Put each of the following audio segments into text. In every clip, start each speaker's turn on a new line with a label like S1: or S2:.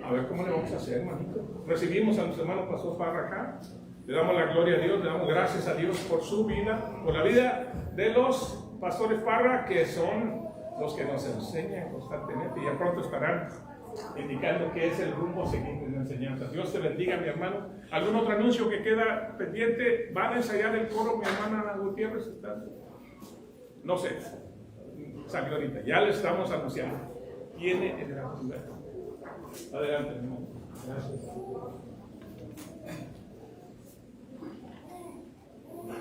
S1: A ver cómo le vamos a hacer, hermanito. Recibimos a nuestro hermano Pastor Parra acá. Le damos la gloria a Dios, le damos gracias a Dios por su vida, por la vida de los pastores Parra, que son los que nos enseñan constantemente y ya pronto estarán indicando qué es el rumbo siguiente de la enseñanza. Dios te bendiga, mi hermano. ¿Algún otro anuncio que queda pendiente? ¿Van a ensayar el coro, mi hermana Gutiérrez? No sé, salió ahorita, ya le estamos anunciando. Tiene el gran lugar. Adelante, hermano. Gracias.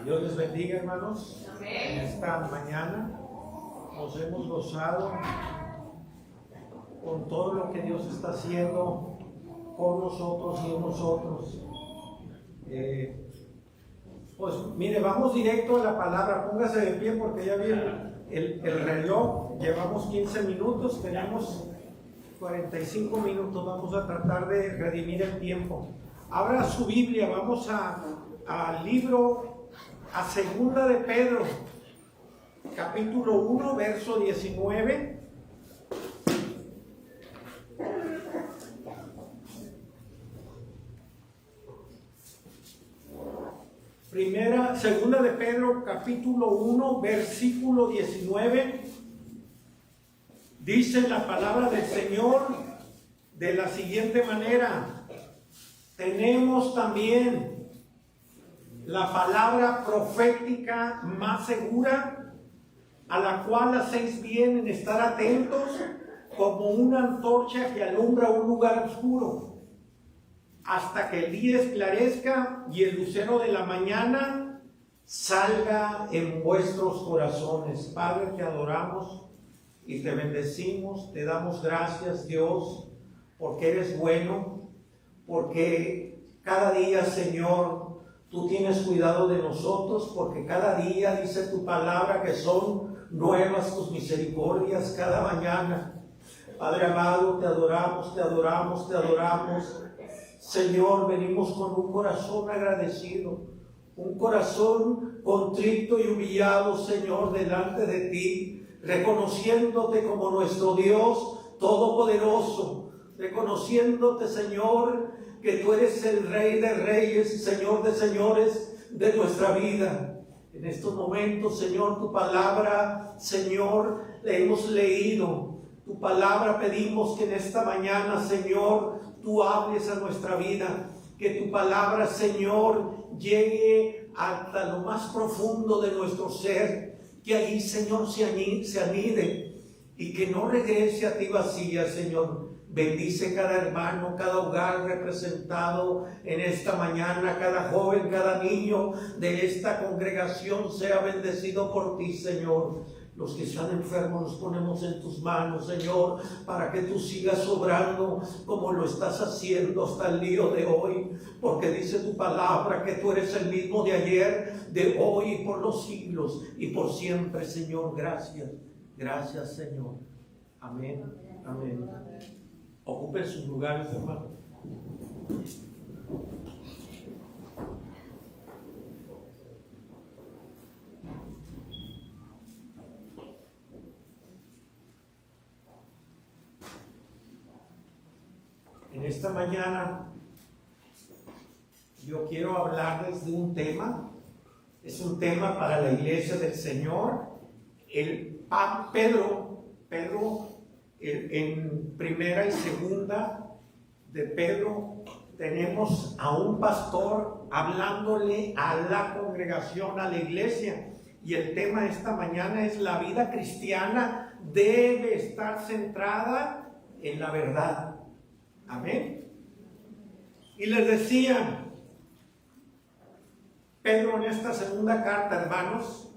S2: Dios les bendiga, hermanos. En esta mañana nos hemos gozado con todo lo que Dios está haciendo con nosotros y en nosotros. Pues mire, vamos directo a la palabra. Póngase de pie porque ya vi el reloj. Llevamos 15 minutos, tenemos 45 minutos. Vamos a tratar de redimir el tiempo. Abra su Biblia, vamos al libro, a Segunda de Pedro, capítulo 1, verso 19. Segunda de Pedro, capítulo 1, versículo 19. Dice la palabra del Señor de la siguiente manera: tenemos también la palabra profética más segura, a la cual hacéis bien en estar atentos como una antorcha que alumbra un lugar oscuro, hasta que el día esclarezca y el lucero de la mañana salga en vuestros corazones. Padre, te adoramos y te bendecimos, te damos gracias, Dios, porque eres bueno, porque cada día, Señor, tú tienes cuidado de nosotros, porque cada día dice tu palabra que son nuevas tus misericordias cada mañana. Padre amado, te adoramos, te adoramos, te adoramos. Señor, venimos con un corazón agradecido, un corazón contrito y humillado, Señor, delante de ti, reconociéndote como nuestro Dios todopoderoso, reconociéndote, Señor, que tú eres el Rey de Reyes y Señor de Señores de nuestra vida. En estos momentos, Señor, tu palabra, Señor, la hemos leído. Tu palabra pedimos que en esta mañana, Señor, tú hables a nuestra vida. Que tu palabra, Señor, llegue hasta lo más profundo de nuestro ser. Que allí, Señor, se anide y que no regrese a ti vacía, Señor. Bendice cada hermano, cada hogar representado en esta mañana, cada joven, cada niño de esta congregación sea bendecido por ti, Señor. Los que están enfermos los ponemos en tus manos, Señor, para que tú sigas obrando como lo estás haciendo hasta el día de hoy, porque dice tu palabra que tú eres el mismo de ayer, de hoy y por los siglos y por siempre, Señor. Gracias, gracias, Señor. Amén, amén. Ocupen sus lugares, hermano. En esta mañana yo quiero hablarles de un tema. Es un tema para la iglesia del Señor. Pedro, en primera y segunda de Pedro, tenemos a un pastor hablándole a la congregación, a la iglesia. Y el tema de esta mañana es: la vida cristiana debe estar centrada en la verdad. Amén. Y les decía, Pedro en esta segunda carta, hermanos,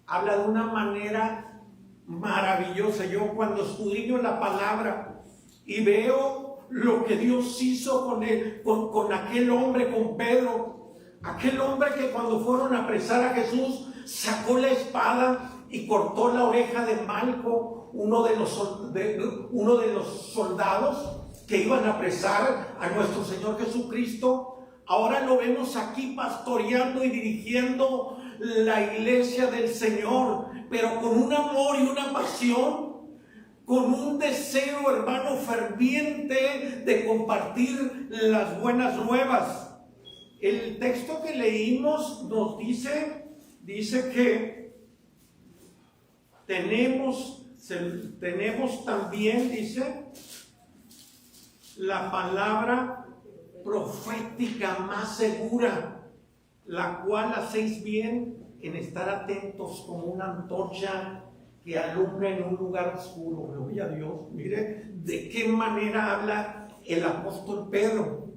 S2: habla de una manera maravillosa. Yo cuando escudriño la palabra y veo lo que Dios hizo con aquel hombre, con Pedro, aquel hombre que cuando fueron a apresar a Jesús sacó la espada y cortó la oreja de Malco, uno de los soldados que iban a apresar a nuestro Señor Jesucristo. Ahora lo vemos aquí pastoreando y dirigiendo la iglesia del Señor, pero con un amor y una pasión con un deseo, hermano, ferviente de compartir las buenas nuevas. El texto que leímos nos dice que tenemos también, dice, la palabra profética más segura, la cual hacéis bien en estar atentos como una antorcha que alumbra en un lugar oscuro. Gloria a Dios. Mire de qué manera habla el apóstol Pedro.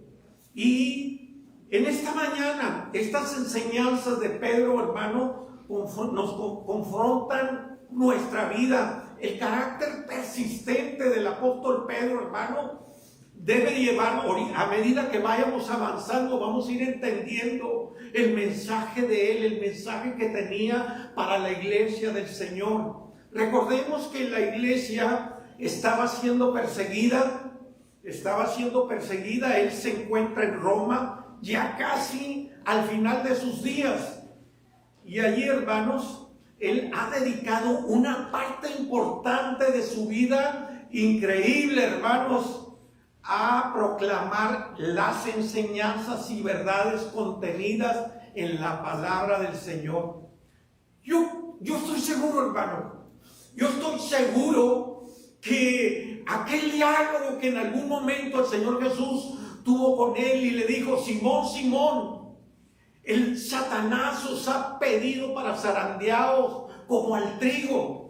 S2: Y en esta mañana, estas enseñanzas de Pedro, hermano, nos confrontan nuestra vida. El carácter persistente del apóstol Pedro, hermano, debe llevar, a medida que vayamos avanzando, vamos a ir entendiendo el mensaje de él, el mensaje que tenía para la iglesia del Señor. Recordemos que la iglesia estaba siendo perseguida, él se encuentra en Roma, ya casi al final de sus días. Y allí, hermanos, él ha dedicado una parte importante de su vida, increíble, hermanos, a proclamar las enseñanzas y verdades contenidas en la palabra del Señor. Yo estoy seguro, hermano, que aquel diálogo que en algún momento el Señor Jesús tuvo con él y le dijo: Simón, Simón, el Satanás os ha pedido para zarandearos como al trigo,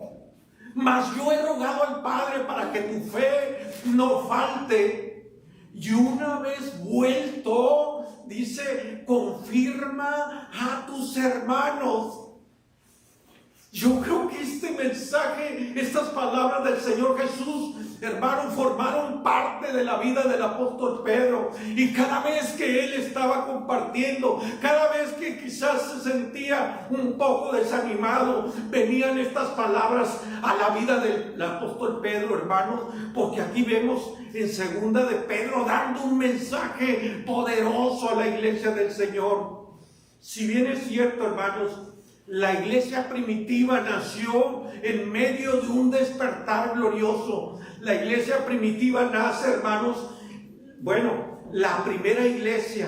S2: mas yo he rogado al Padre para que tu fe no falte, y una vez vuelto, dice, confirma a tus hermanos. Yo creo que este mensaje, estas palabras del Señor Jesús, hermano, formaron parte de la vida del apóstol Pedro. Y cada vez que él estaba compartiendo, cada vez que quizás se sentía un poco desanimado, venían estas palabras a la vida del apóstol Pedro, hermanos, porque aquí vemos en segunda de Pedro dando un mensaje poderoso a la iglesia del Señor. Si bien es cierto, hermanos, la iglesia primitiva nació en medio de un despertar glorioso. La iglesia primitiva nace, hermanos, la primera iglesia,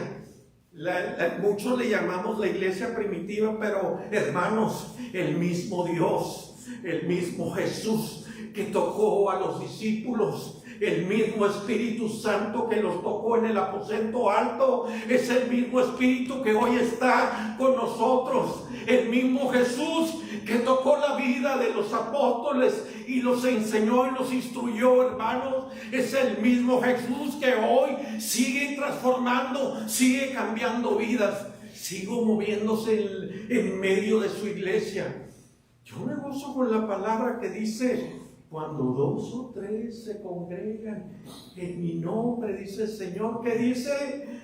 S2: muchos le llamamos la iglesia primitiva, pero hermanos, el mismo Dios, el mismo Jesús que tocó a los discípulos, el mismo Espíritu Santo que los tocó en el aposento alto, es el mismo Espíritu que hoy está con nosotros. El mismo Jesús que tocó la vida de los apóstoles y los enseñó y los instruyó, hermanos, es el mismo Jesús que hoy sigue transformando, sigue cambiando vidas, sigue moviéndose en medio de su iglesia. Yo me gozo con la palabra que dice: cuando 2 o 3 se congregan en mi nombre, dice el Señor, ¿qué dice?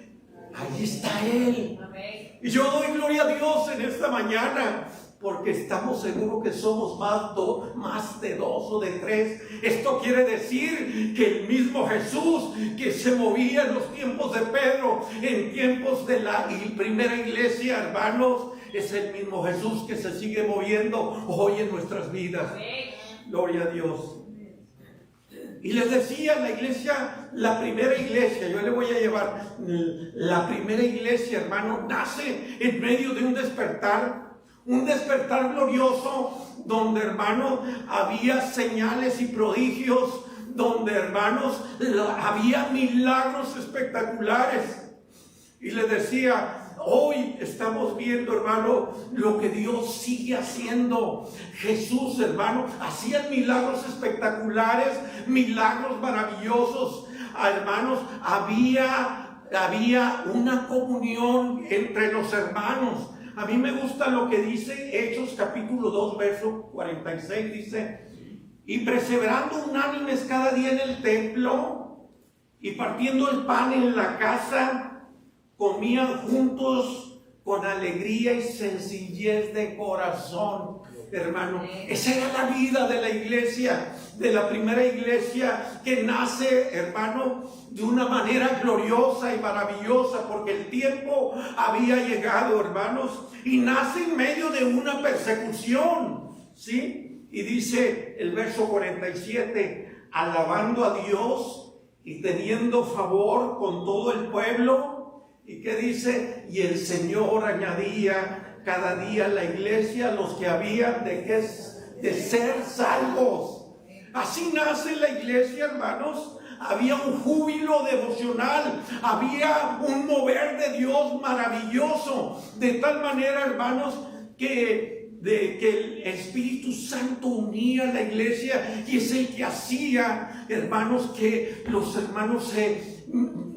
S2: Allí está Él. Amén. Y yo doy gloria a Dios en esta mañana, porque estamos seguros que somos más de 2 o de 3. Esto quiere decir que el mismo Jesús que se movía en los tiempos de Pedro, en tiempos de la primera iglesia, hermanos, es el mismo Jesús que se sigue moviendo hoy en nuestras vidas. Amén. Gloria a Dios. Y les decía, la iglesia, la primera iglesia, yo le voy a llevar, la primera iglesia, hermano, nace en medio de un despertar glorioso, donde, hermano, había señales y prodigios, donde, hermanos, había milagros espectaculares. Y les decía, hoy estamos viendo, hermano, lo que Dios sigue haciendo. Jesús, hermano, hacía milagros espectaculares, milagros maravillosos. Hermanos, había una comunión entre los hermanos. A mí me gusta lo que dice Hechos capítulo 2, verso 46, dice: y perseverando unánimes cada día en el templo y partiendo el pan en la casa, comían juntos con alegría y sencillez de corazón. Hermano, esa era la vida de la iglesia, de la primera iglesia, que nace, hermano, de una manera gloriosa y maravillosa, porque el tiempo había llegado, hermanos, y nace en medio de una persecución, ¿sí? Y dice el verso 47, alabando a Dios y teniendo favor con todo el pueblo. ¿Y qué dice? Y el Señor añadía cada día a la iglesia los que habían de ser salvos. Así nace la iglesia, hermanos. Había un júbilo devocional, había un mover de Dios maravilloso, de tal manera, hermanos, que el Espíritu Santo unía a la iglesia, y es el que hacía, hermanos, que los hermanos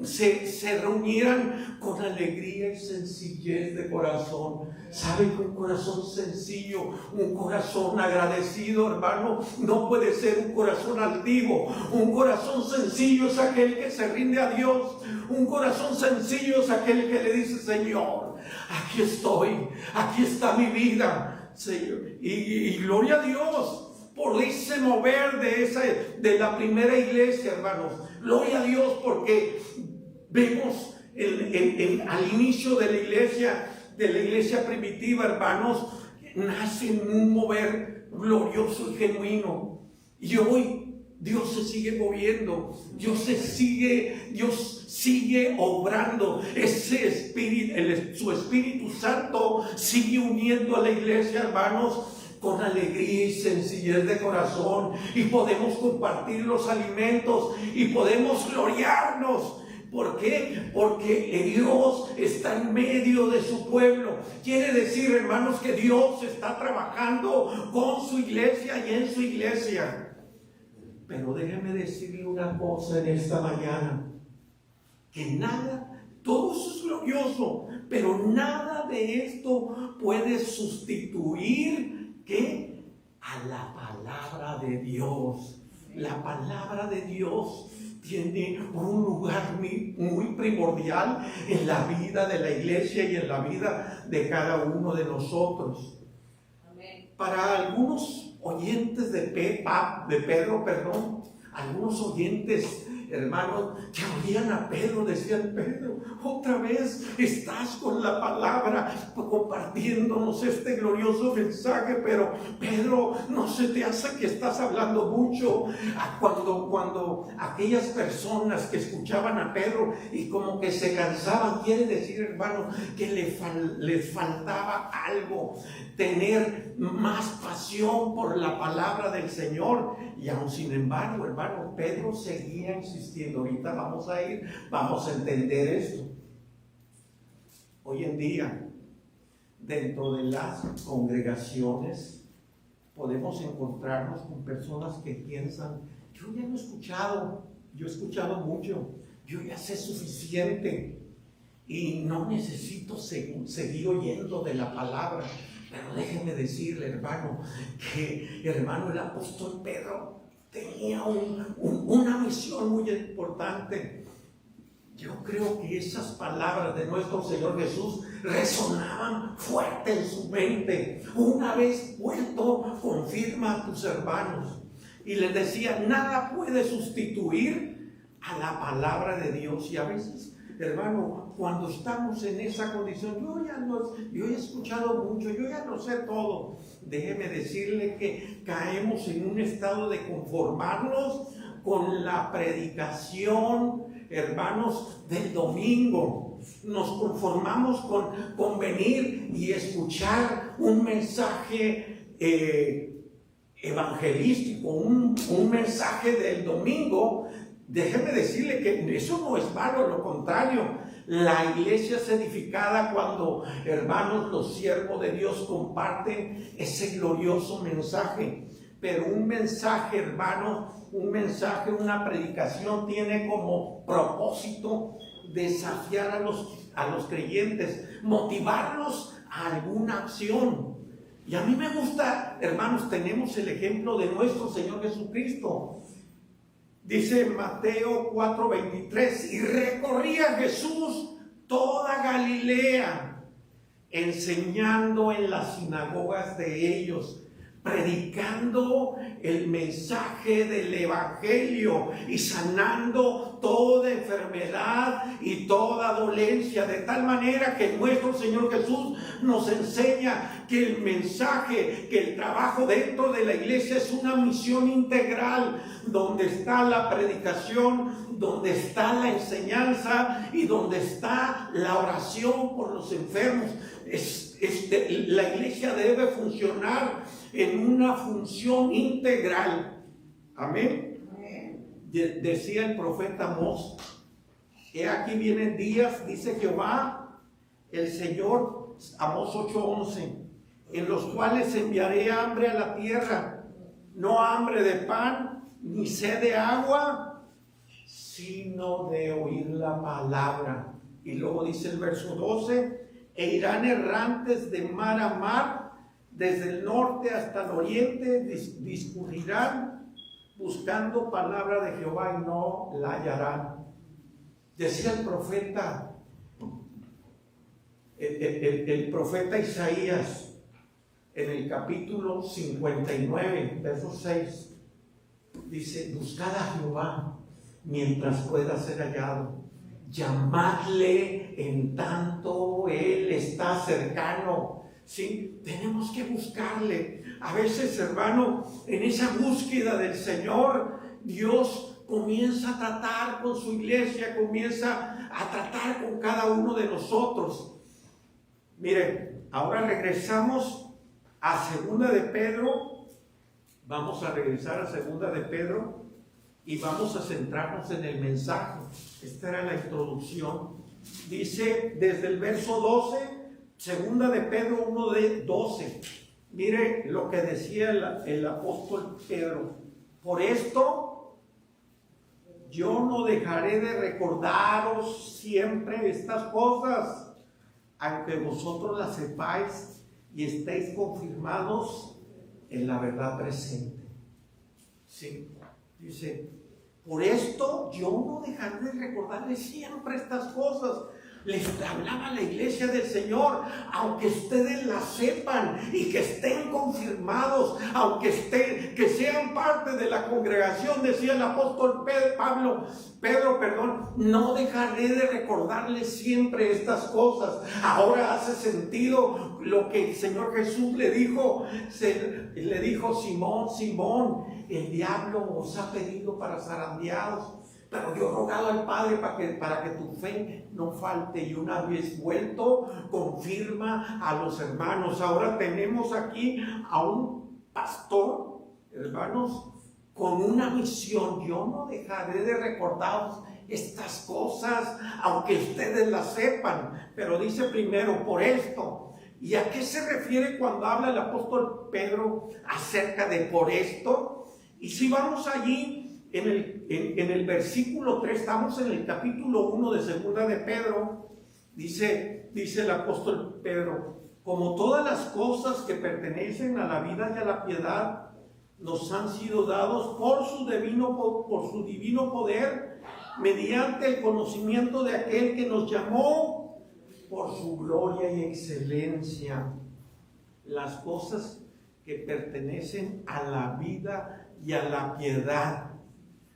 S2: se reunieran con alegría y sencillez de corazón. ¿Saben que un corazón sencillo, un corazón agradecido, hermano, no puede ser un corazón altivo? Un corazón sencillo es aquel que se rinde a Dios. Un corazón sencillo es aquel que le dice: Señor, aquí estoy, aquí está mi vida, Señor. Y gloria a Dios por ese mover de la primera iglesia, hermanos. Gloria a Dios, porque vemos al inicio de la iglesia primitiva, hermanos, nace un mover glorioso y genuino. Y hoy Dios se sigue moviendo, Dios sigue obrando. Ese espíritu, su Espíritu Santo sigue uniendo a la iglesia, hermanos, con alegría y sencillez de corazón, y podemos compartir los alimentos y podemos gloriarnos. ¿Por qué? Porque Dios está en medio de su pueblo. Quiere decir, hermanos, que Dios está trabajando con su iglesia y en su iglesia. Pero déjeme decirle una cosa en esta mañana, que nada, todo eso es glorioso, pero nada de esto puede sustituir, ¿qué? A la palabra de Dios. La palabra de Dios tiene un lugar muy primordial en la vida de la iglesia y en la vida de cada uno de nosotros. Amén. Para algunos oyentes de Pedro, algunos oyentes, hermanos, que oían a Pedro, decían: Pedro, otra vez estás con la palabra compartiéndonos este glorioso mensaje, pero Pedro, ¿no se te hace que estás hablando mucho? Cuando aquellas personas que escuchaban a Pedro y como que se cansaban, quiere decir, hermano, que les faltaba algo, tener más pasión por la palabra del Señor. Y aún sin embargo, hermano, Pedro seguía insistiendo. Ahorita vamos a entender esto. Hoy en día, dentro de las congregaciones, podemos encontrarnos con personas que piensan: yo ya no he escuchado, yo he escuchado mucho, yo ya sé suficiente y no necesito seguir oyendo de la palabra. Pero déjeme decirle, hermano, que el apóstol Pedro tenía una misión muy importante. Yo creo que esas palabras de nuestro Señor Jesús resonaban fuerte en su mente. Una vez vuelto, confirma a tus hermanos. Y les decía: nada puede sustituir a la palabra de Dios. Y a veces, hermano, cuando estamos en esa condición, yo he escuchado mucho, yo ya no sé todo. Déjeme decirle que caemos en un estado de conformarnos con la predicación, hermanos, del domingo. Nos conformamos con venir y escuchar un mensaje evangelístico, un mensaje del domingo. Déjeme decirle que eso no es malo, lo contrario. La iglesia es edificada cuando, hermanos, los siervos de Dios comparten ese glorioso mensaje. Pero un mensaje, hermanos, una predicación tiene como propósito desafiar a los creyentes, motivarlos a alguna acción. Y a mí me gusta, hermanos, tenemos el ejemplo de nuestro Señor Jesucristo. Dice Mateo 4:23: y recorría Jesús toda Galilea, enseñando en las sinagogas de ellos, predicando el mensaje del Evangelio y sanando toda enfermedad y toda dolencia, de tal manera que nuestro Señor Jesús nos enseña que el mensaje, que el trabajo dentro de la iglesia es una misión integral, donde está la predicación, donde está la enseñanza y donde está la oración por los enfermos. La iglesia debe funcionar en una función integral. Amén. Decía el profeta Amós: he aquí vienen días, dice Jehová el Señor, Amós 8:11, en los cuales enviaré hambre a la tierra, no hambre de pan ni sed de agua, sino de oír la palabra. Y luego dice el verso 12: e irán errantes de mar a mar, desde el norte hasta el oriente, discurrirán buscando palabra de Jehová y no la hallarán. Decía el profeta, el profeta Isaías, en el capítulo 59, verso 6, dice: buscad a Jehová mientras pueda ser hallado, llamadle en tanto Él está cercano. ¿Sí? Tenemos que buscarle. A veces, hermano, en esa búsqueda del Señor, Dios comienza a tratar con su iglesia, comienza a tratar con cada uno de nosotros. Miren, ahora regresamos a Segunda de Pedro. Vamos a regresar a Segunda de Pedro y vamos a centrarnos en el mensaje. Esta era la introducción. Dice desde el verso 12, Segunda de Pedro 1:12. Mire lo que decía el apóstol Pedro: por esto yo no dejaré de recordaros siempre estas cosas, aunque vosotros las sepáis y estéis confirmados en la verdad presente. Sí, dice: por esto yo no dejaré de recordarles siempre estas cosas. Les hablaba a la iglesia del Señor, aunque ustedes la sepan y que estén confirmados, que sean parte de la congregación, decía el apóstol Pedro, no dejaré de recordarles siempre estas cosas. Ahora hace sentido lo que el Señor Jesús le dijo. Le dijo: Simón, Simón, el diablo os ha pedido para zarandearos, pero yo he rogado al Padre para que tu fe no falte. Y una vez vuelto, confirma a los hermanos. Ahora tenemos aquí a un pastor, hermanos, con una misión. Yo no dejaré de recordaros estas cosas, aunque ustedes las sepan. Pero dice primero: por esto. ¿Y a qué se refiere cuando habla el apóstol Pedro acerca de por esto? Y si vamos allí, en el versículo 3, estamos en el capítulo 1 de Segunda de Pedro, dice el apóstol Pedro: como todas las cosas que pertenecen a la vida y a la piedad nos han sido dados por su divino poder, mediante el conocimiento de aquel que nos llamó por su gloria y excelencia. Las cosas que pertenecen a la vida y a la piedad.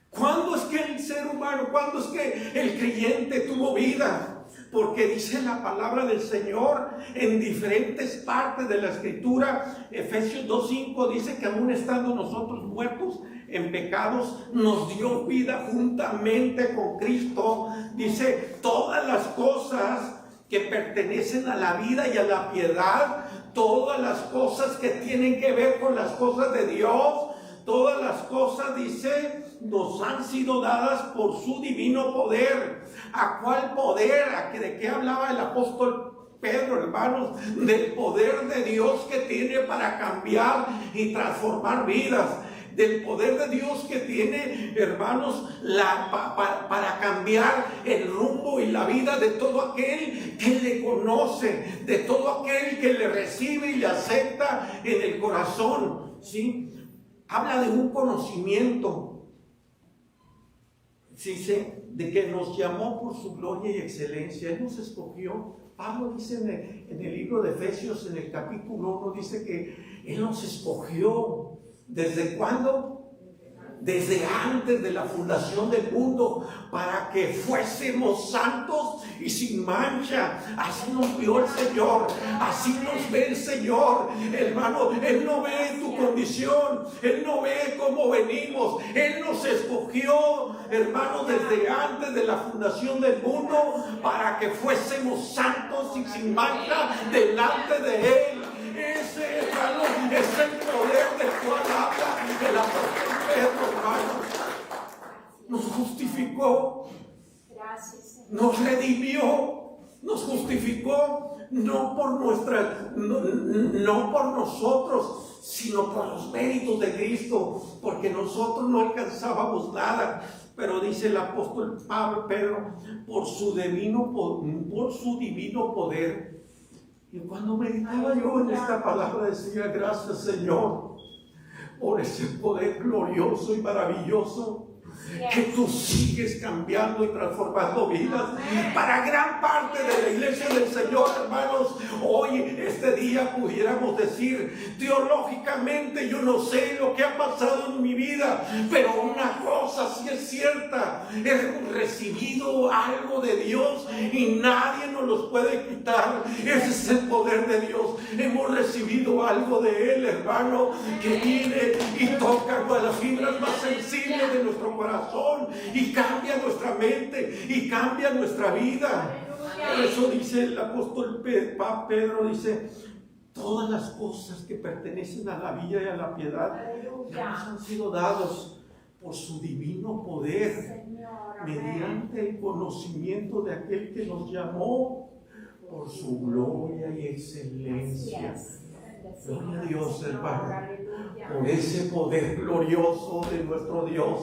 S2: ¿Cuándo es que el ser humano, cuándo es que el creyente tuvo vida? Porque dice la palabra del Señor en diferentes partes de la Escritura. Efesios 2:5 dice que aún estando nosotros muertos en pecados, nos dio vida juntamente con Cristo. Dice: todas las cosas que pertenecen a la vida y a la piedad, todas las cosas que tienen que ver con las cosas de Dios, todas las cosas, dice, nos han sido dadas por su divino poder. ¿A cuál poder? ¿De qué hablaba el apóstol Pedro, hermanos? Del poder de Dios que tiene para cambiar y transformar vidas. Del poder de Dios que tiene, hermanos, para cambiar el rumbo y la vida de todo aquel que le conoce, de todo aquel que le recibe y le acepta en el corazón. ¿Sí? Habla de un conocimiento. Dice de que nos llamó por su gloria y excelencia. Él nos escogió. Pablo dice en el libro de Efesios, en el capítulo 1, dice que Él nos escogió. ¿Desde cuándo? Desde antes de la fundación del mundo, para que fuésemos santos y sin mancha. Así nos vio el Señor, así nos ve el Señor, hermano. Él no ve tu condición, Él no ve cómo venimos. Él nos escogió, hermano, desde antes de la fundación del mundo, para que fuésemos santos y sin mancha delante de Él. Ese, hermano, es el poder del cual habla el apóstol Pedro, hermano. Nos justificó, nos redimió, nos justificó, no por nosotros, sino por los méritos de Cristo, porque nosotros no alcanzábamos nada. Pero dice el apóstol Pedro, por su divino poder. Y cuando meditaba yo en esta palabra, decía: gracias, Señor, por ese poder glorioso y maravilloso que tú sigues cambiando y transformando vidas para gran parte de la iglesia del Señor, hermanos. Hoy, este día, pudiéramos decir, teológicamente, yo no sé lo que ha pasado en mi vida, pero una cosa sí es cierta: hemos recibido algo de Dios y nadie nos los puede quitar. Ese es el poder de Dios. Hemos recibido algo de Él, hermano, que viene y toca con las fibras más sensibles de nuestro corazón y cambia nuestra mente y cambia nuestra vida. Por eso dice el apóstol Pedro, dice: todas las cosas que pertenecen a la vida y a la piedad nos han sido dados por su divino poder, mediante el conocimiento de aquel que nos llamó por su gloria y excelencia. Gloria a Dios, hermano, por ese poder glorioso de nuestro Dios,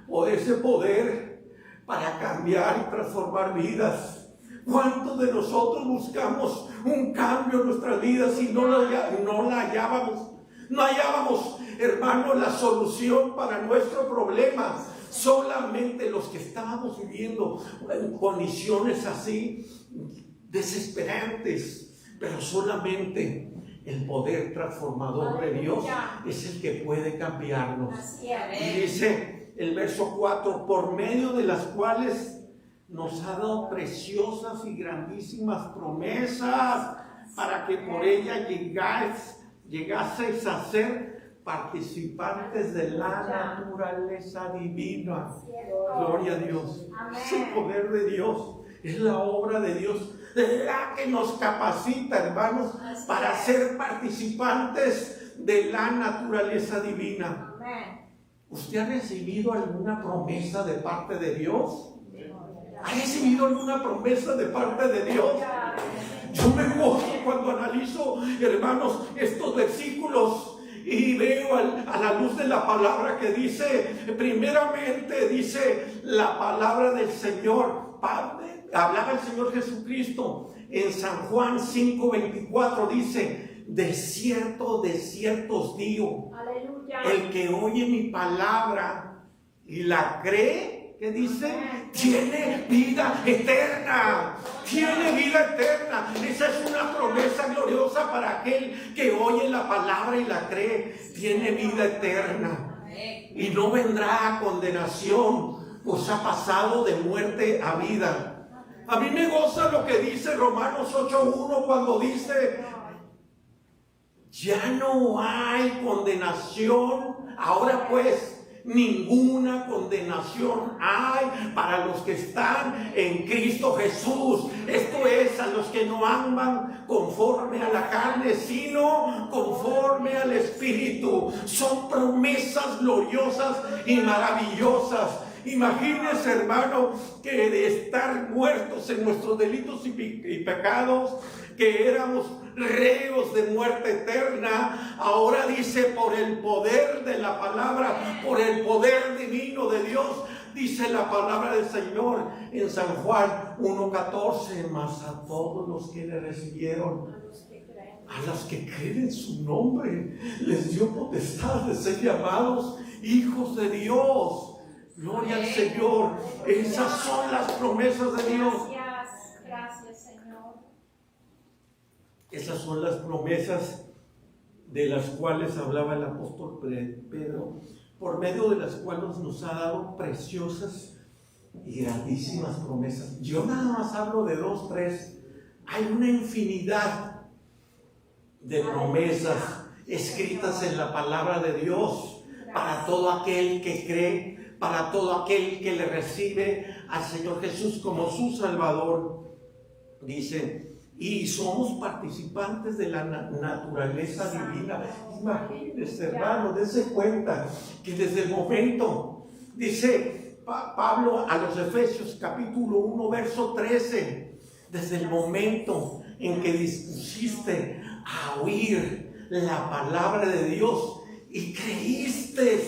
S2: por ese poder para cambiar y transformar vidas. ¿Cuántos de nosotros buscamos un cambio en nuestras vidas y no la hallábamos? No hallábamos, hermano, la solución para nuestro problema. Solamente los que estábamos viviendo en condiciones así desesperantes, pero solamente el poder transformador de Dios es el que puede cambiarnos. Y dice el verso 4: por medio de las cuales nos ha dado preciosas y grandísimas promesas, para que por ella llegaseis a ser participantes de la naturaleza divina. Gloria a Dios. Es el poder de Dios, es la obra de Dios la que nos capacita, hermanos, para ser participantes de la naturaleza divina. ¿Usted ha recibido alguna promesa de parte de Dios? ¿Ha recibido alguna promesa de parte de Dios? Yo me gozo cuando analizo, hermanos, estos versículos y veo a la luz de la palabra que dice, primeramente dice la palabra del Señor. Hablaba el Señor Jesucristo en San Juan 5:24, dice: de cierto, de cierto os digo, el que oye mi palabra y la cree, ¿qué dice? Tiene vida eterna. Tiene vida eterna. Esa es una promesa gloriosa para aquel que oye la palabra y la cree. Tiene vida eterna y no vendrá a condenación, pues ha pasado de muerte a vida. A mí me goza lo que dice Romanos 8:1 cuando dice: ya no hay condenación. Ahora pues, ninguna condenación hay para los que están en Cristo Jesús. Esto es, a los que no andan conforme a la carne, sino conforme al Espíritu. Son promesas gloriosas y maravillosas. Imagínense, hermano, que de estar muertos en nuestros delitos y pecados, que éramos reos de muerte eterna, ahora dice, por el poder de la palabra, por el poder divino de Dios, dice la palabra del Señor en San Juan 1:14: mas a todos los que le recibieron, a los que creen en su nombre, les dio potestad de ser llamados hijos de Dios. Gloria al Señor. Esas son las promesas de Dios. Gracias, Señor. Esas son las promesas de las cuales hablaba el apóstol Pedro, por medio de las cuales nos ha dado preciosas y grandísimas promesas. Yo nada más hablo de 2, 3. Hay una infinidad de promesas escritas en la palabra de Dios para todo aquel que cree, para todo aquel que le recibe al Señor Jesús como su Salvador. Dice, y somos participantes de la naturaleza divina. Imagínense, hermano, dense cuenta que desde el momento, dice Pablo a los Efesios capítulo 1 verso 13, desde el momento en que dispusiste a oír la palabra de Dios y creíste,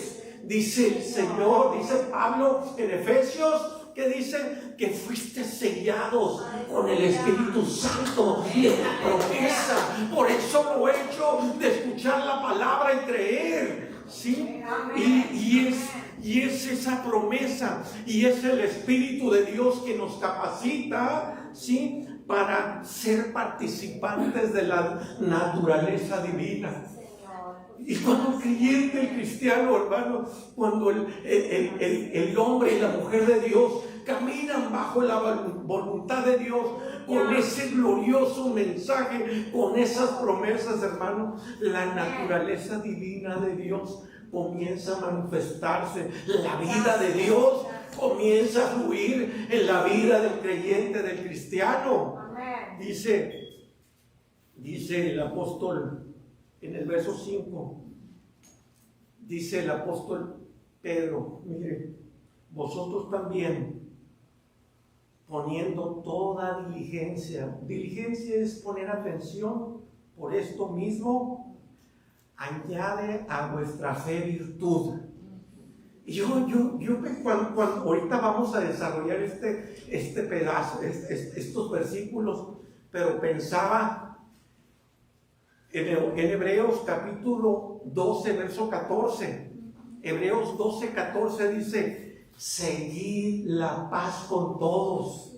S2: dice el Señor, dice Pablo en Efesios, que dice que fuiste sellados con el Espíritu Santo y en la promesa. Por eso lo he hecho de escuchar la palabra y creer, ¿sí? Y es esa promesa y es el Espíritu de Dios que nos capacita, ¿sí?, para ser participantes de la naturaleza divina. Y cuando el creyente, el cristiano, hermano, cuando el hombre y la mujer de Dios caminan bajo la voluntad de Dios, con ese glorioso mensaje, con esas promesas, hermano, la naturaleza divina de Dios comienza a manifestarse. La vida de Dios comienza a fluir en la vida del creyente, del cristiano. Dice el apóstol en el verso 5, dice el apóstol Pedro, mire, vosotros también, poniendo toda diligencia es poner atención, por esto mismo, añade a vuestra fe virtud. Y yo cuando ahorita vamos a desarrollar este pedazo, estos versículos, pero pensaba en Hebreos capítulo 12, verso 14. Hebreos 12, 14 dice, seguid la paz con todos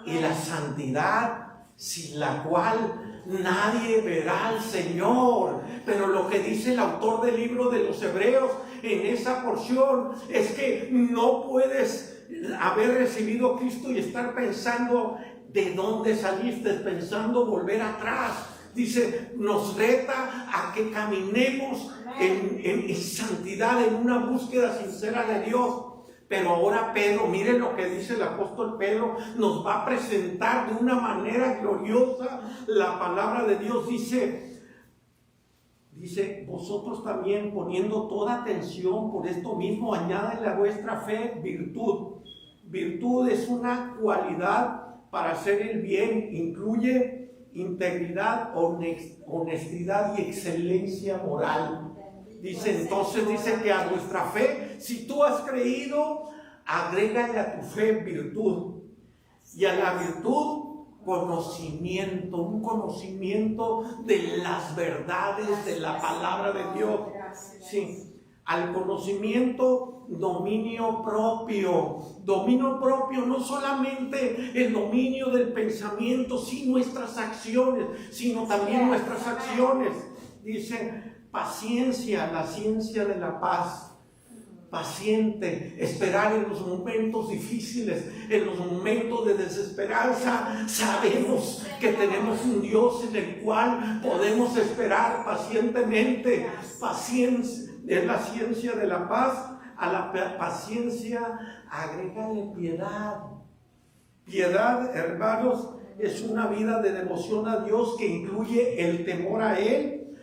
S2: y la santidad, sin la cual nadie verá al Señor. Pero lo que dice el autor del libro de los Hebreos en esa porción es que no puedes haber recibido a Cristo y estar pensando de dónde saliste, pensando volver atrás. Dice, nos reta a que caminemos en santidad, en una búsqueda sincera de Dios. Pero ahora Pedro, miren lo que dice el apóstol Pedro, nos va a presentar de una manera gloriosa la palabra de Dios. Dice, vosotros también, poniendo toda atención por esto mismo, añádale a vuestra fe virtud. Virtud es una cualidad para hacer el bien, incluye integridad, honestidad y excelencia moral. Dice entonces, dice que a vuestra fe, si tú has creído, agrégale a tu fe virtud, y a la virtud conocimiento, un conocimiento de las verdades de la palabra de Dios. Sí. Al conocimiento, dominio propio. Dominio propio, no solamente el dominio del pensamiento, sino nuestras acciones, sino también nuestras acciones. Dice, paciencia, la ciencia de la paz. Paciente, esperar en los momentos difíciles, en los momentos de desesperanza. Sabemos que tenemos un Dios en el cual podemos esperar pacientemente. Paciencia es la ciencia de la paz. A la paciencia agrégale piedad. Piedad, hermanos, es una vida de devoción a Dios que incluye el temor a Él,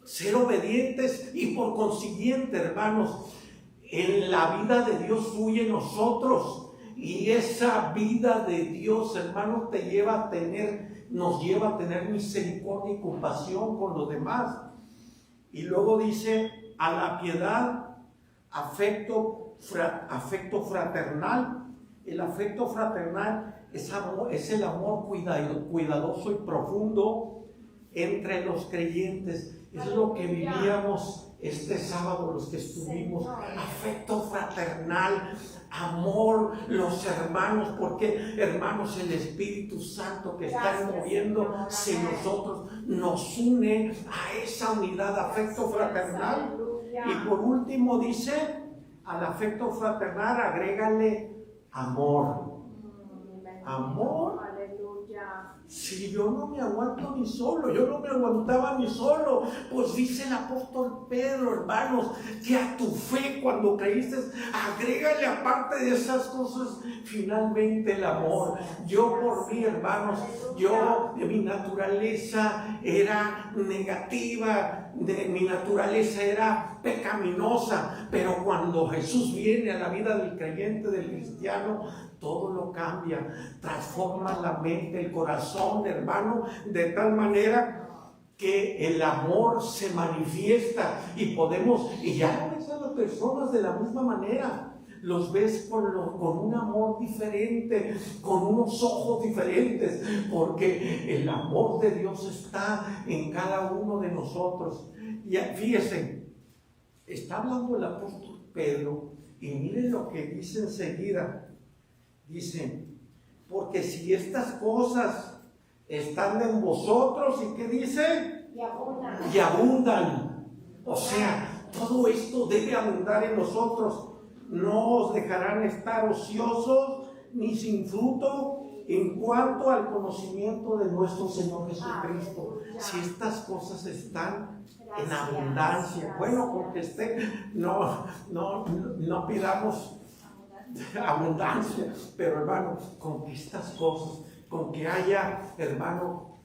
S2: ser obedientes y por consiguiente, hermanos, en la vida de Dios fluye en nosotros, y esa vida de Dios, hermanos, nos lleva a tener misericordia y compasión con los demás. Y luego dice, a la piedad, afecto fraternal. El afecto fraternal es el amor cuidadoso y profundo entre los creyentes. Es lo que vivíamos este sábado los que estuvimos, afecto fraternal, amor, los hermanos, porque hermanos, el Espíritu Santo que está moviéndose en nosotros nos une a esa unidad, afecto fraternal. Y por último dice, al afecto fraternal agrégale amor. Amor. Si yo no me aguanto ni solo, yo no me aguantaba ni solo, pues dice el apóstol Pedro, hermanos, que a tu fe cuando creíste, agrégale aparte de esas cosas, finalmente el amor. Yo por mí, hermanos, mi naturaleza era negativa, mi naturaleza era pecaminosa, pero cuando Jesús viene a la vida del creyente, del cristiano, todo lo cambia, transforma la mente, el corazón, hermano, de tal manera que el amor se manifiesta y ya no ves a las personas de la misma manera, los ves con un amor diferente, con unos ojos diferentes, porque el amor de Dios está en cada uno de nosotros. Y fíjense, está hablando el apóstol Pedro y miren lo que dice enseguida. Dice, porque si estas cosas están en vosotros, ¿y qué dice? Y abundan. O sea, todo esto debe abundar en nosotros. No os dejarán estar ociosos ni sin fruto en cuanto al conocimiento de nuestro Señor Jesucristo. Si estas cosas están en abundancia, bueno, porque no pidamos abundancia, pero hermano, con que estas cosas, con que haya, hermano,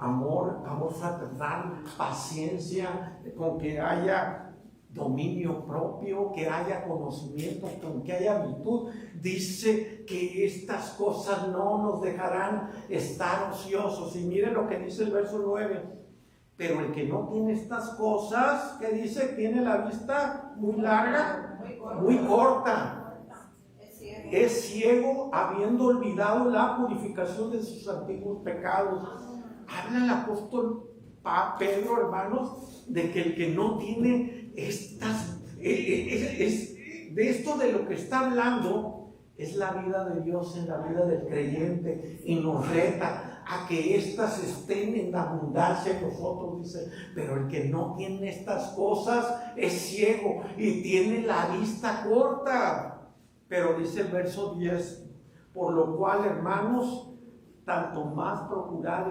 S2: amor fraternal, paciencia, con que haya dominio propio, que haya conocimiento, con que haya virtud, dice que estas cosas no nos dejarán estar ociosos. Y miren lo que dice el verso 9. Pero el que no tiene estas cosas, ¿qué dice? Tiene la vista muy larga, muy corta. Es ciego, habiendo olvidado la purificación de sus antiguos pecados. Habla el apóstol Pedro, hermanos, de que el que no tiene de esto de lo que está hablando, es la vida de Dios en la vida del creyente, y nos reta a que éstas estén en abundancia en nosotros, dice. Pero el que no tiene estas cosas es ciego y tiene la vista corta. Pero dice el verso 10, por lo cual, hermanos, tanto más procurad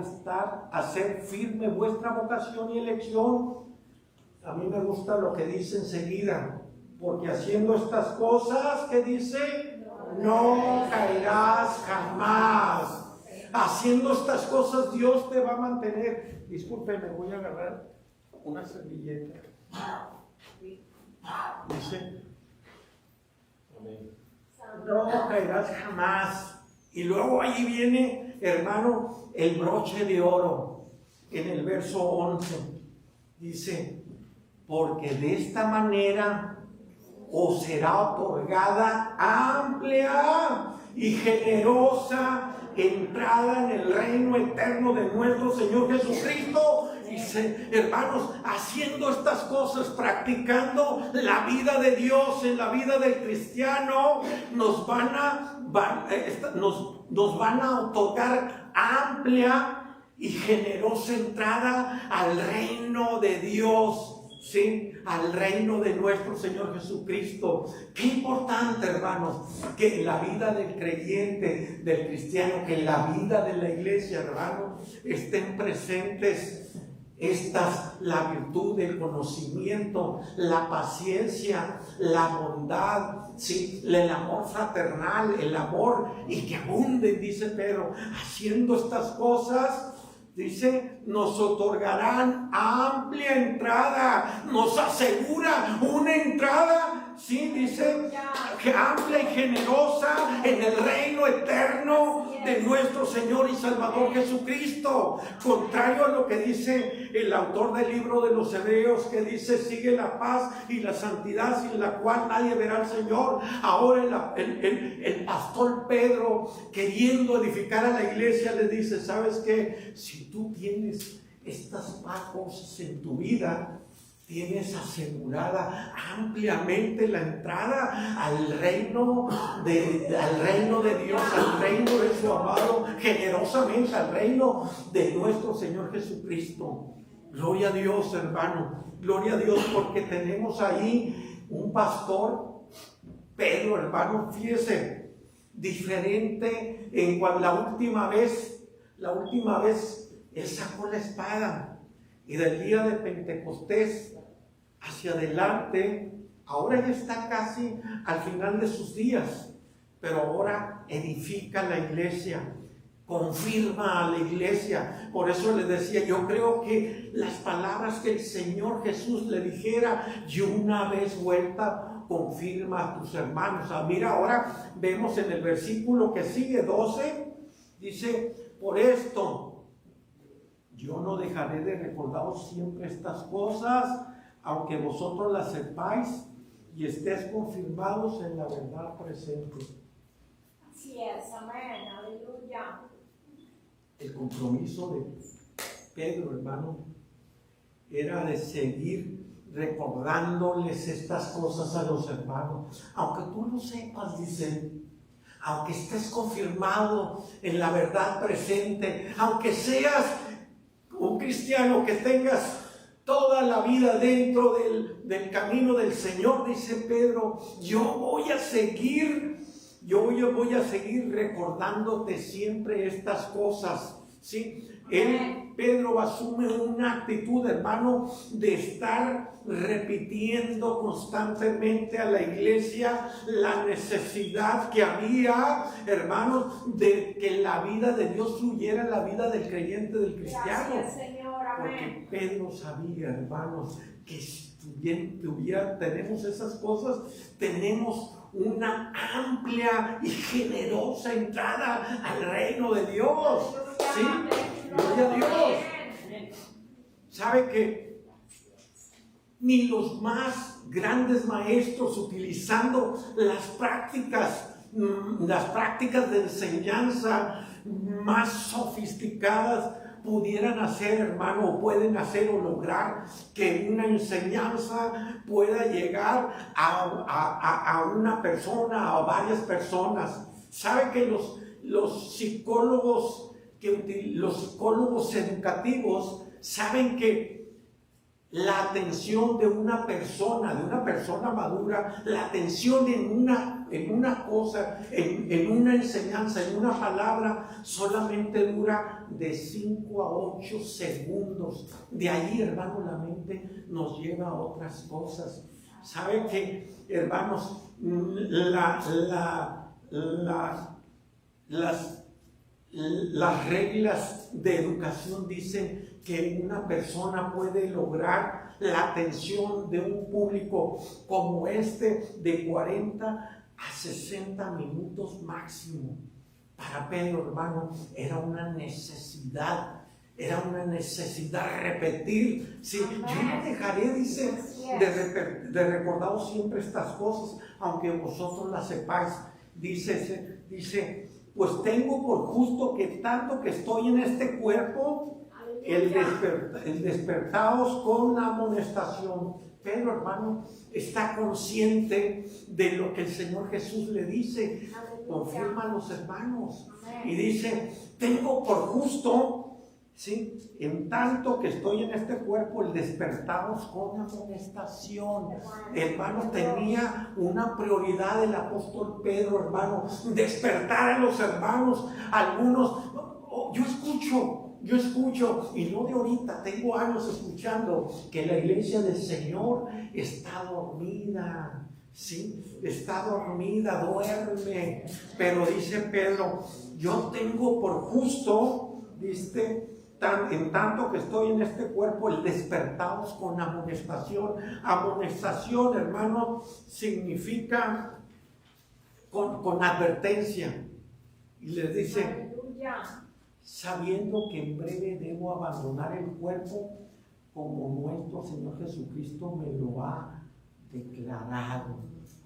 S2: hacer firme vuestra vocación y elección. A mí me gusta lo que dice enseguida, porque haciendo estas cosas, ¿qué dice? No caerás jamás. Haciendo estas cosas, Dios te va a mantener. Discúlpeme, voy a agarrar una servilleta. Dice, no caerás jamás. Y luego ahí viene, hermano, el broche de oro. En el verso 11 dice, porque de esta manera os será otorgada amplia y generosa entrada en el reino eterno de nuestro Señor Jesucristo. Dice, hermanos, haciendo estas cosas, practicando la vida de Dios en la vida del cristiano, nos van a otorgar amplia y generosa entrada al reino de Dios. Sí, al reino de nuestro Señor Jesucristo. Qué importante, hermanos, que en la vida del creyente, del cristiano, que en la vida de la iglesia, hermanos, estén presentes la virtud, el conocimiento, la paciencia, la bondad, ¿sí? El amor fraternal, el amor, y que abunden, dice Pedro, haciendo estas cosas. Dice, nos otorgarán amplia entrada, nos asegura una entrada, sí, dice, que amplia y generosa en el reino eterno de nuestro Señor y Salvador Jesucristo. Contrario a lo que dice el autor del libro de los Hebreos, que dice, sigue la paz y la santidad sin la cual nadie verá al Señor. Ahora el pastor Pedro, queriendo edificar a la iglesia, le dice, ¿sabes qué? Si tú tienes estas cosas en tu vida, tienes asegurada ampliamente la entrada al reino de Dios, al reino de su amado, generosamente al reino de nuestro Señor Jesucristo. Gloria a Dios, hermano, gloria a Dios, porque tenemos ahí un pastor, Pedro, hermano, fíjese, diferente en cuando la última vez él sacó la espada, y del día de Pentecostés hacia adelante, ahora ya está casi al final de sus días, pero ahora edifica la iglesia, confirma a la iglesia. Por eso le decía, yo creo que las palabras que el Señor Jesús le dijera, y una vez vuelta, confirma a tus hermanos. Mira, ahora vemos en el versículo que sigue, 12, dice, por esto yo no dejaré de recordaros siempre estas cosas, aunque vosotros las sepáis y estéis confirmados en la verdad presente.
S3: Así es, amén, aleluya.
S2: El compromiso de Pedro, hermano, era de seguir recordándoles estas cosas a los hermanos. Aunque tú lo sepas, dice, aunque estés confirmado en la verdad presente, aunque seas un cristiano que tengas toda la vida dentro del camino del Señor, dice Pedro, yo voy a seguir recordándote siempre estas cosas, ¿sí? Pedro asume una actitud, hermano, de estar repitiendo constantemente a la iglesia la necesidad que había, hermanos, de que la vida de Dios fluyera en la vida del creyente, del cristiano.
S3: Gracias, Señor, amén.
S2: Porque Pedro sabía, hermanos, que si tenemos esas cosas, tenemos una amplia y generosa entrada al reino de Dios. ¿Sí? Gloria a Dios. ¿Sabe que ni los más grandes maestros, utilizando las prácticas de enseñanza más sofisticadas, pudieran hacer, hermano, o pueden hacer o lograr que una enseñanza pueda llegar a una persona, a varias personas? ¿Sabe que los psicólogos educativos saben que la atención de una persona madura, la atención en una cosa, en una enseñanza, en una palabra, solamente dura de 5 a 8 segundos. De ahí, hermano, la mente nos lleva a otras cosas. ¿Saben que, hermanos, las reglas de educación dicen que una persona puede lograr la atención de un público como este de 40 a 60 minutos máximo? Para Pedro, hermano, era una necesidad repetir. Sí, yo no dejaré, dice, de recordaros siempre estas cosas, aunque vosotros las sepáis. Dice, pues tengo por justo que tanto que estoy en este cuerpo, el despertaos con amonestación. Pedro, hermano, está consciente de lo que el Señor Jesús le dice. Confirma a los hermanos. Y dice, tengo por justo, ¿sí?, en tanto que estoy en este cuerpo, el despertaos con amonestación. Hermano, tenía una prioridad el apóstol Pedro, hermano, despertar a los hermanos. Algunos, yo escucho, y no de ahorita, tengo años escuchando que la iglesia del Señor está dormida. Sí, está dormida, duerme. Pero dice Pedro, yo tengo por justo, ¿viste?, en tanto que estoy en este cuerpo, el despertaos con amonestación. Amonestación, hermano, significa con advertencia. Y les dice, sabiendo que en breve debo abandonar el cuerpo, como nuestro Señor Jesucristo me lo ha declarado.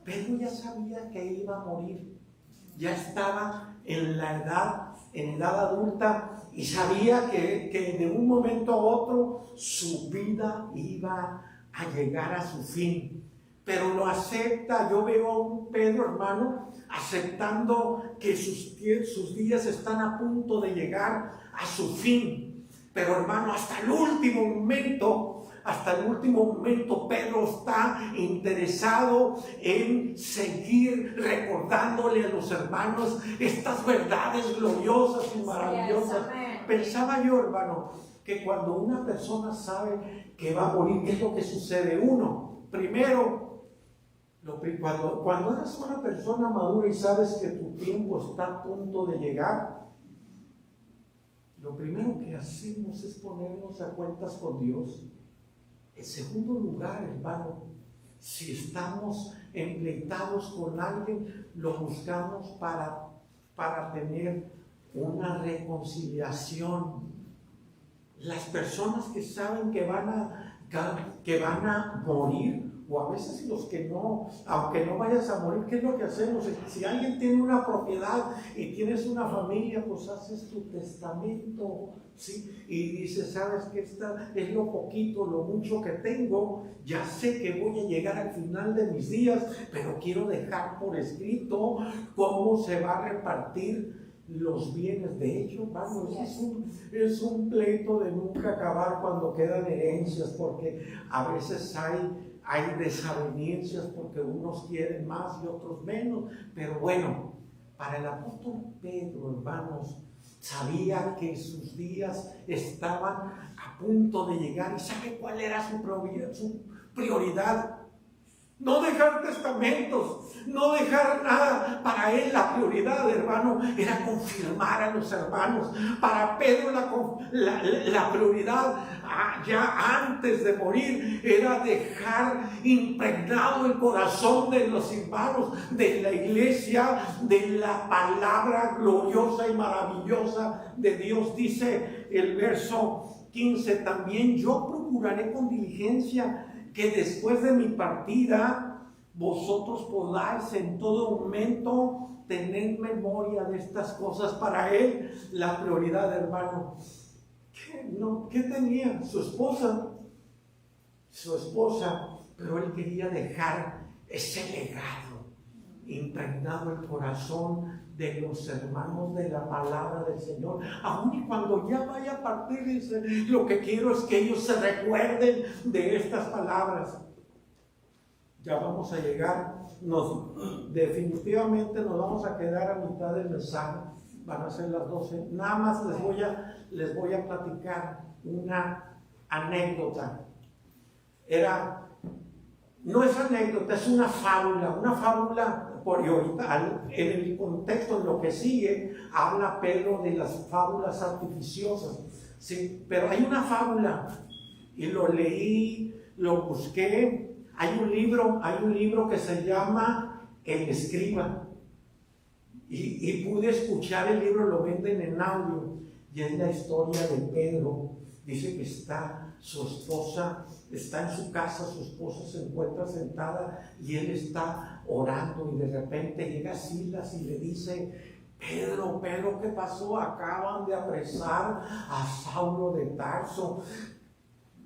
S2: Pedro ya sabía que iba a morir. Ya estaba en edad adulta, y sabía que de un momento a otro su vida iba a llegar a su fin, pero lo acepta. Yo veo a un Pedro, hermano, aceptando que sus días están a punto de llegar a su fin, pero hermano, hasta el último momento Pedro está interesado en seguir recordándole a los hermanos estas verdades gloriosas y maravillosas. Pensaba yo, hermano, que cuando una persona sabe que va a morir, ¿qué es lo que sucede? Primero, cuando eres una persona madura y sabes que tu tiempo está a punto de llegar, lo primero que hacemos es ponernos a cuentas con Dios. En segundo lugar, hermano, si estamos empleitados con alguien, lo buscamos para tener una reconciliación. Las personas que saben que van a morir, o a veces los que no, aunque no vayas a morir, ¿qué es lo que hacemos? Si alguien tiene una propiedad y tienes una familia, pues haces tu testamento, ¿sí? Y dices, sabes que esta es lo poquito, lo mucho que tengo, ya sé que voy a llegar al final de mis días, pero quiero dejar por escrito cómo se va a repartir los bienes. De hecho, vamos, es un pleito de nunca acabar cuando quedan herencias, porque a veces hay desavenencias porque unos quieren más y otros menos. Pero bueno, para el apóstol Pedro, hermanos, sabía que sus días estaban a punto de llegar. ¿Y sabe cuál era su prioridad? No dejar testamentos, no dejar nada. Para él la prioridad, hermano, era confirmar a los hermanos. Para Pedro la prioridad ya antes de morir era dejar impregnado el corazón de los hermanos, de la iglesia, de la palabra gloriosa y maravillosa de Dios. Dice el verso 15, también yo procuraré con diligencia que después de mi partida vosotros podáis en todo momento tener memoria de estas cosas. Para él la prioridad, hermano, ¿qué tenía? Su esposa, pero él quería dejar ese legado impregnado el corazón de los hermanos de la palabra del Señor. Aún y cuando ya vaya a partir, dice, lo que quiero es que ellos se recuerden de estas palabras. Ya vamos a llegar, definitivamente nos vamos a quedar a mitad del mensaje, van a ser las 12. Nada más les voy a platicar una anécdota. No es anécdota, es una fábula. Y ahorita, en el contexto, en lo que sigue, habla Pedro de las fábulas artificiosas, ¿sí? Pero hay una fábula, y lo leí, lo busqué. Hay un libro que se llama El Escriba, y pude escuchar el libro, lo venden en audio, y es la historia de Pedro. Dice que su esposa está en su casa, su esposa se encuentra sentada y él está orando, y de repente llega Silas y le dice: Pedro, ¿qué pasó? Acaban de apresar a Saulo de Tarso.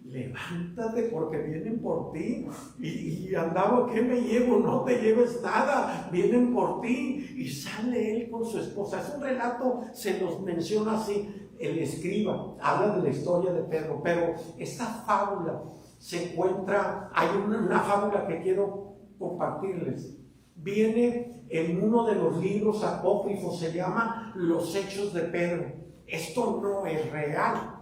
S2: Levántate porque vienen por ti. Y andaba, ¿qué me llevo? No te lleves nada, vienen por ti. Y sale él con su esposa. Es un relato, se los menciona así. El Escriba habla de la historia de Pedro, pero esta fábula se encuentra, hay una fábula que quiero compartirles. Viene en uno de los libros apócrifos, se llama Los Hechos de Pedro. Esto no es real,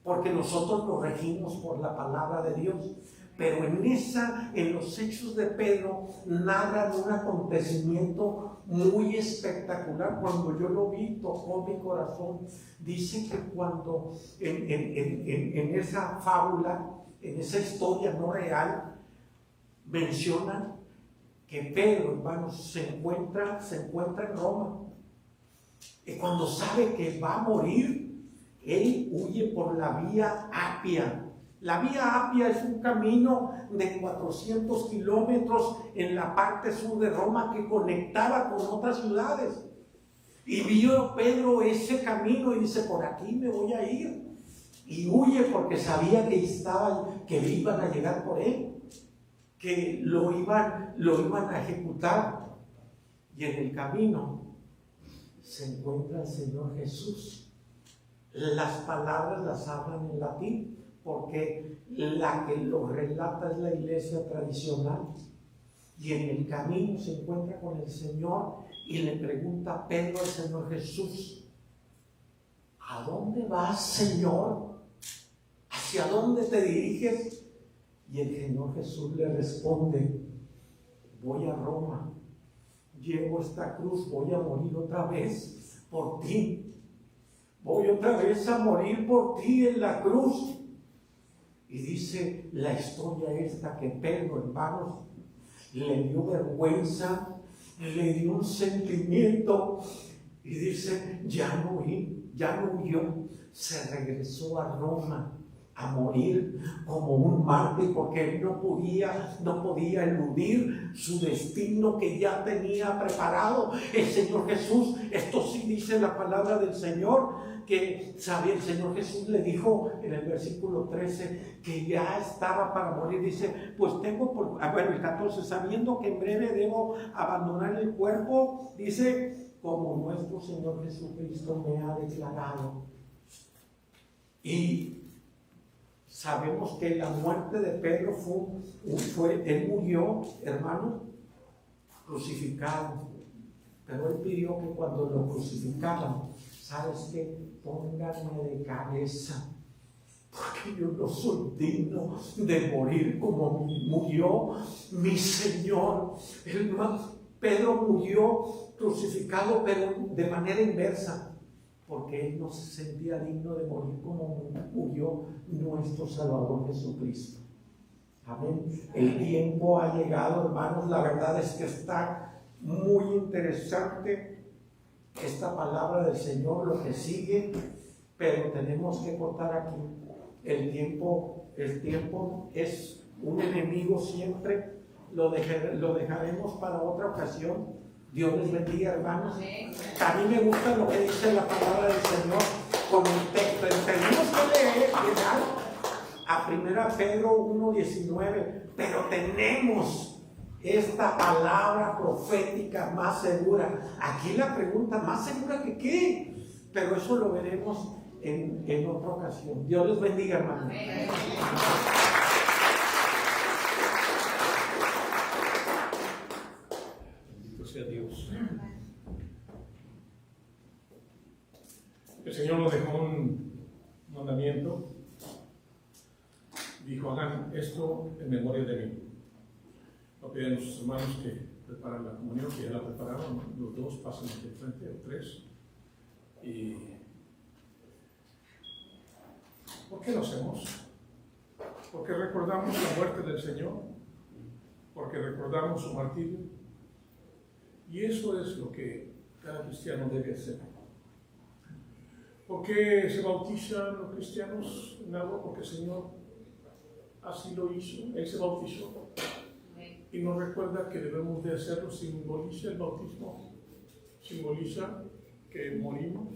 S2: porque nosotros nos regimos por la palabra de Dios. Pero en los Hechos de Pedro narran un acontecimiento muy espectacular. Cuando yo lo vi, tocó mi corazón. Dice que cuando en esa fábula, en esa historia no real, mencionan que Pedro, hermanos, se encuentra en Roma. Y cuando sabe que va a morir, él huye por la vía Apia. La vía Apia es un camino de 400 kilómetros en la parte sur de Roma que conectaba con otras ciudades. Y vio Pedro ese camino y dice: por aquí me voy a ir. y huye porque sabía que iban a llegar por él, que lo iban a ejecutar. Y en el camino se encuentra el Señor Jesús. Las palabras las hablan en latín, porque la que lo relata es la iglesia tradicional. Y en el camino se encuentra con el Señor y le pregunta a Pedro al Señor Jesús: ¿a dónde vas, Señor? ¿Hacia dónde te diriges? Y el Señor Jesús le responde: voy a Roma, llevo esta cruz, voy a morir otra vez por ti. Voy otra vez a morir por ti en la cruz. Y dice la historia esta que Pedro, hermanos, le dio vergüenza, le dio un sentimiento y dice: ya no huyó, se regresó a Roma a morir como un mártir, porque él no podía eludir su destino que ya tenía preparado el Señor Jesús. Esto sí dice la palabra del Señor, que sabe, el Señor Jesús le dijo en el versículo 13 que ya estaba para morir. Dice: pues tengo el 14, sabiendo que en breve debo abandonar el cuerpo, dice, como nuestro Señor Jesucristo me ha declarado. Y sabemos que la muerte de Pedro él murió, hermano, crucificado. Pero él pidió que cuando lo crucificaran, ¿sabes qué? Pónganme de cabeza, porque yo no soy digno de morir como murió mi Señor. Pedro murió crucificado, pero de manera inversa, porque él no se sentía digno de morir como murió nuestro Salvador Jesucristo. Amén. El tiempo ha llegado, hermanos. La verdad es que está muy interesante esta palabra del Señor, lo que sigue, pero tenemos que cortar aquí. El tiempo es un enemigo siempre. Lo dejaremos para otra ocasión. Dios les bendiga, hermanos. A mí me gusta lo que dice la palabra del Señor con el texto. Tenemos que llegar a 1 Pedro 1:19, pero tenemos esta palabra profética más segura. Aquí la pregunta: ¿más segura que qué? Pero eso lo veremos en otra ocasión. Dios les bendiga, hermanos.
S1: Sea Dios. El Señor nos dejó un mandamiento. Dijo: hagan esto en memoria de mí. No piden a nuestros hermanos que preparen la comunión, que ya la prepararon, ¿no? Los dos pasan aquí al frente, o tres. ¿Y por qué lo hacemos? Porque recordamos la muerte del Señor, porque recordamos su martirio. Y eso es lo que cada cristiano debe hacer. ¿Por qué se bautizan los cristianos en agua? Porque el Señor así lo hizo. Él se bautizó. Y nos recuerda que debemos de hacerlo. Simboliza el bautismo. Simboliza que morimos.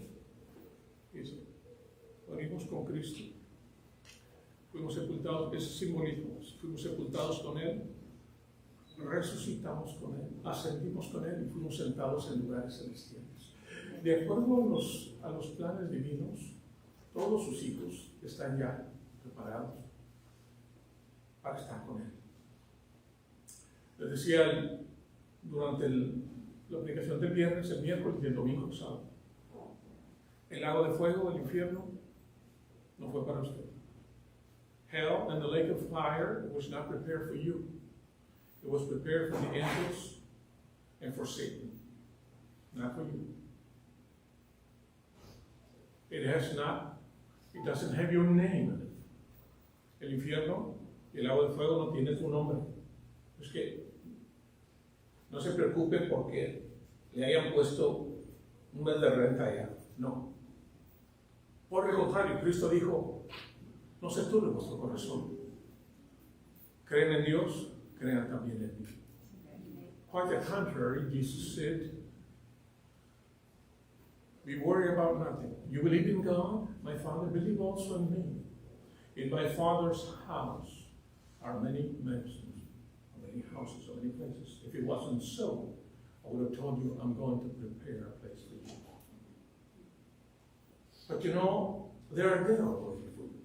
S1: Morimos con Cristo. Fuimos sepultados. Ese simbolismo. Fuimos sepultados con Él. Resucitamos con Él, ascendimos con Él y fuimos sentados en lugares celestiales. De acuerdo a los planes divinos, todos sus hijos están ya preparados para estar con Él. Les decía durante la aplicación del viernes, el miércoles y el domingo pasado, el lago de fuego del infierno no fue para usted. Hell and the lake of fire was not prepared for you. It was prepared for the angels and for Satan, not for you. It doesn't have your name in it. El infierno y el lago de fuego no tiene tu nombre. Es que no se preocupe porque le hayan puesto un mes de renta allá. No. Por el contrario, Cristo dijo: no se turbe vuestro corazón. ¿Creen en Dios? Crean también en mí. Quite the contrary, Jesus said, be worried about nothing. You believe in God, my Father, believe also in me. In my Father's house are many mansions, many houses, or many places. If it wasn't so, I would have told you, I'm going to prepare a place for you. But you know, there are there waiting for you.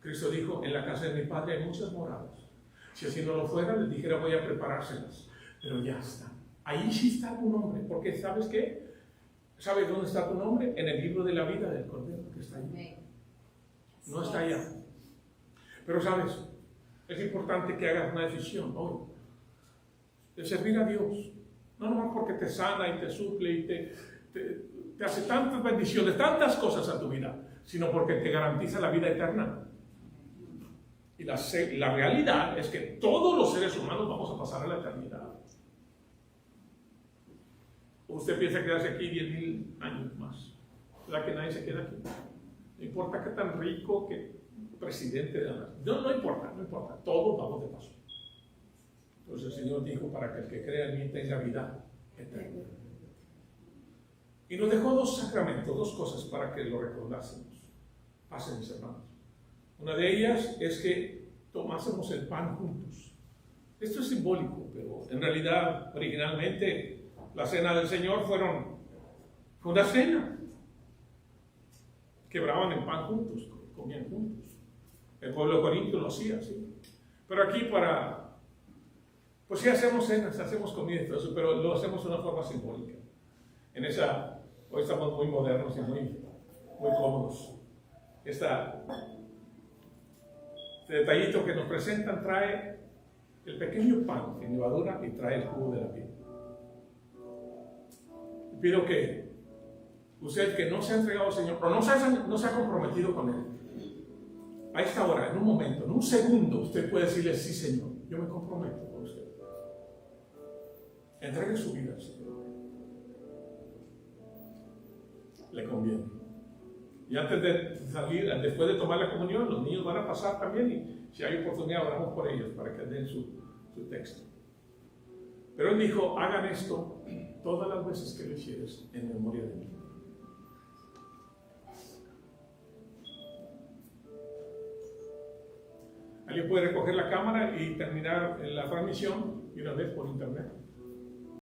S1: Cristo dijo, en la casa de mi Padre hay muchas moradas. Si así no lo fuera, les dijera, voy a preparárselas. Pero ya está. Ahí sí está tu nombre. Porque ¿sabes qué? ¿Sabes dónde está tu nombre? En el libro de la vida del Cordero, que está ahí. No está allá. Pero ¿sabes? Es importante que hagas una decisión hoy. De servir a Dios. No nomás porque te sana y te suple y te hace tantas bendiciones, tantas cosas a tu vida, sino porque te garantiza la vida eterna. Y la realidad es que todos los seres humanos vamos a pasar a la eternidad. Usted piensa quedarse aquí 10,000 años más. ¿Verdad que nadie se queda aquí? No importa qué tan rico, que presidente de la nación. No importa, no importa. Todos vamos de paso. Entonces el Señor dijo, para que el que crea en mí tenga vida eterna. Y nos dejó dos sacramentos, dos cosas para que lo recordásemos. Pasen, mis hermanos. Una de ellas es que tomásemos el pan juntos. Esto es simbólico, pero en realidad, originalmente, la cena del Señor fue una cena. Quebraban el pan juntos, comían juntos. El pueblo de Corinto lo hacía así. Pero aquí pues sí hacemos cenas, hacemos comida y todo eso, pero lo hacemos de una forma simbólica. Hoy estamos muy modernos y muy cómodos. Este detallito que nos presentan trae el pequeño pan sin levadura y trae el jugo de la vida. Y pido que usted que no se ha entregado al Señor, o no se ha comprometido con Él, a esta hora, en un momento, en un segundo, usted puede decirle, sí, Señor, yo me comprometo con usted. Entregue su vida al Señor. Le conviene. Y antes de salir, después de tomar la comunión, los niños van a pasar también y si hay oportunidad, oramos por ellos para que den su texto. Pero Él dijo, hagan esto todas las veces que lo hicieres en memoria de mí. Alguien puede recoger la cámara y terminar la transmisión y una vez por internet.